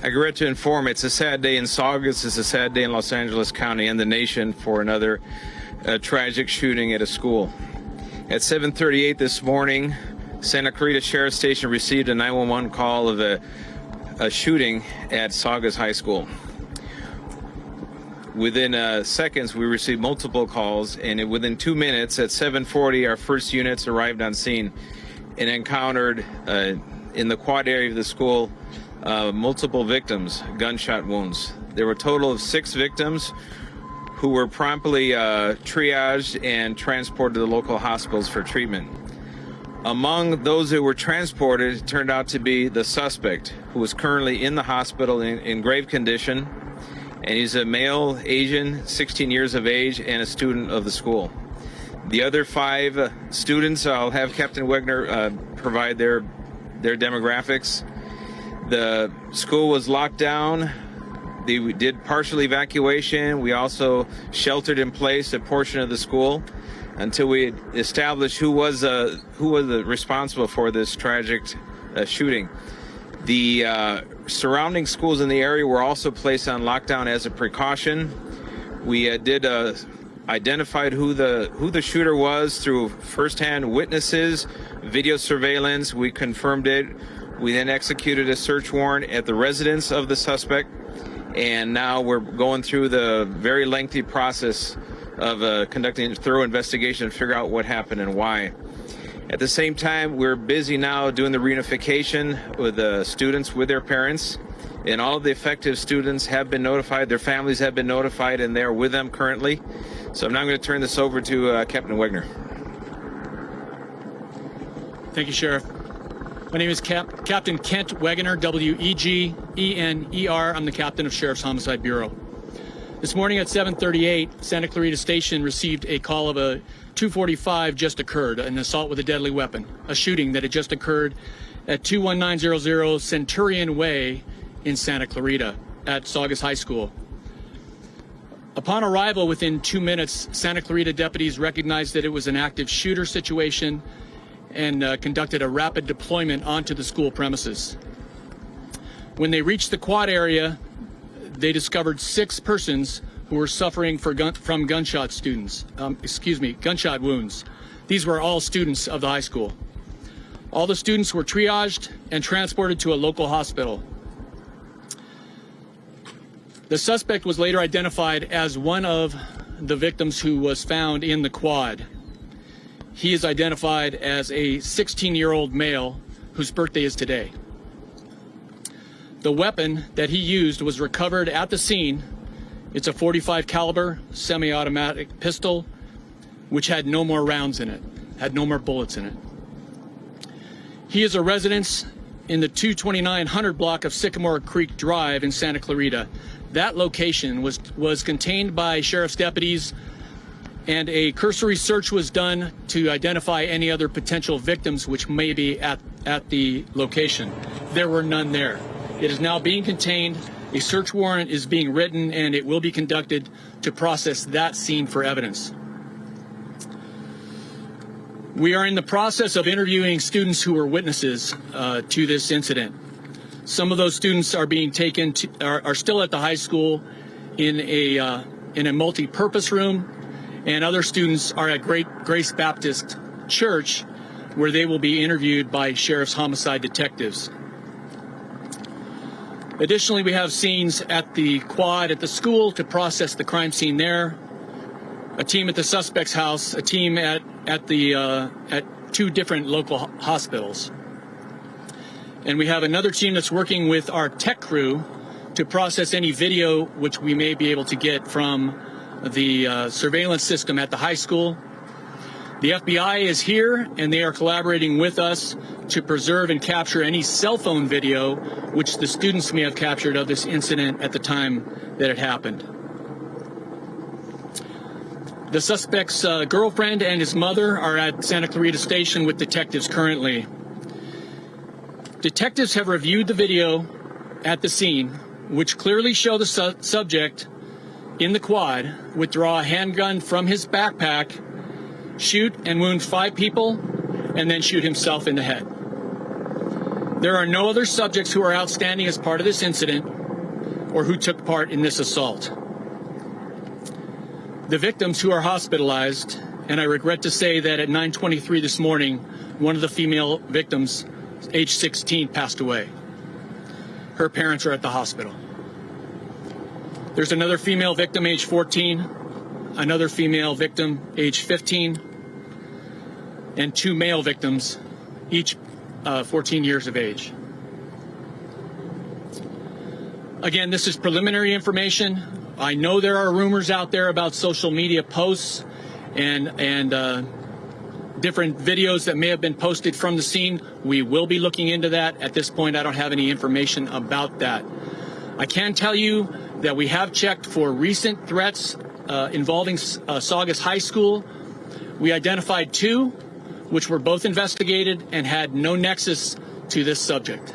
I regret to inform it's a sad day in Saugus, it's a sad day in Los Angeles County and the nation for another tragic shooting at a school. At 7:38 this morning, Santa Clarita Sheriff's Station received a 911 call of a shooting at Saugus High School. Within seconds, we received multiple calls, and within 2 minutes, at 7:40, our first units arrived on scene and encountered in the quad area of the school multiple victims, gunshot wounds. There were a total of 6 victims who were promptly triaged and transported to the local hospitals for treatment. Among those who were transported, it turned out to be the suspect, who was currently in the hospital in grave condition, and he's a male, Asian, 16 years of age, and a student of the school. The other 5 students, I'll have Captain Wegner provide their demographics. The school was locked down. They did partial evacuation. We also sheltered in place a portion of the school until we established who was responsible for this tragic shooting. The surrounding schools in the area were also placed on lockdown as a precaution. We did identified who the shooter was through firsthand witnesses, video surveillance. We confirmed it. We then executed a search warrant at the residence of the suspect, and now we're going through the very lengthy process of conducting a thorough investigation to figure out what happened and why. At the same time, we're busy now doing the reunification with the students with their parents, and all of the affected students have been notified, their families have been notified, and they're with them currently. So I'm now going to turn this over to Captain Wegner. Thank you, Sheriff. My name is Captain Kent Wegener, W-E-G-E-N-E-R. I'm the captain of Sheriff's Homicide Bureau. This morning at 7:38, Santa Clarita Station received a call of a 245 just occurred, an assault with a deadly weapon, a shooting that had just occurred at 21900 Centurion Way in Santa Clarita at Saugus High School. Upon arrival within 2 minutes, Santa Clarita deputies recognized that it was an active shooter situation and conducted a rapid deployment onto the school premises. When they reached the quad area, they discovered 6 persons who were suffering from gunshot wounds. These were all students of the high school. All the students were triaged and transported to a local hospital. The suspect was later identified as one of the victims who was found in the quad. He is identified as a 16-year-old male whose birthday is today. The weapon that he used was recovered at the scene. It's a .45 caliber semi-automatic pistol, which had no more rounds in it, had no more bullets in it. He is a resident in the 22900 block of Sycamore Creek Drive in Santa Clarita. That location was contained by sheriff's deputies, and a cursory search was done to identify any other potential victims which may be at the location. There were none there. It is now being contained. A search warrant is being written, and it will be conducted to process that scene for evidence. We are in the process of interviewing students who were witnesses to this incident. Some of those students are being taken are still at the high school in a multi-purpose room, and other students are at Grace Baptist Church, where they will be interviewed by Sheriff's Homicide detectives. Additionally, we have scenes at the quad at the school to process the crime scene there, a team at the suspect's house, a team at 2 different local hospitals. And we have another team that's working with our tech crew to process any video which we may be able to get from the surveillance system at the high school. The FBI is here, and they are collaborating with us to preserve and capture any cell phone video which the students may have captured of this incident at the time that it happened. The suspect's girlfriend and his mother are at Santa Clarita Station with detectives currently. Detectives have reviewed the video at the scene, which clearly show the subject in the quad withdraw a handgun from his backpack, shoot and wound 5 people, and then shoot himself in the head. There are no other subjects who are outstanding as part of this incident or who took part in this assault. The victims who are hospitalized, and I regret to say that at 9:23 this morning, one of the female victims, age 16, passed away. Her parents are at the hospital. There's another female victim, age 14, another female victim, age 15, and two male victims, each 14 years of age. Again, this is preliminary information. I know there are rumors out there about social media posts and different videos that may have been posted from the scene. We will be looking into that. At this point, I don't have any information about that. I can tell you that we have checked for recent threats involving Saugus High School. We identified two, which were both investigated and had no nexus to this subject.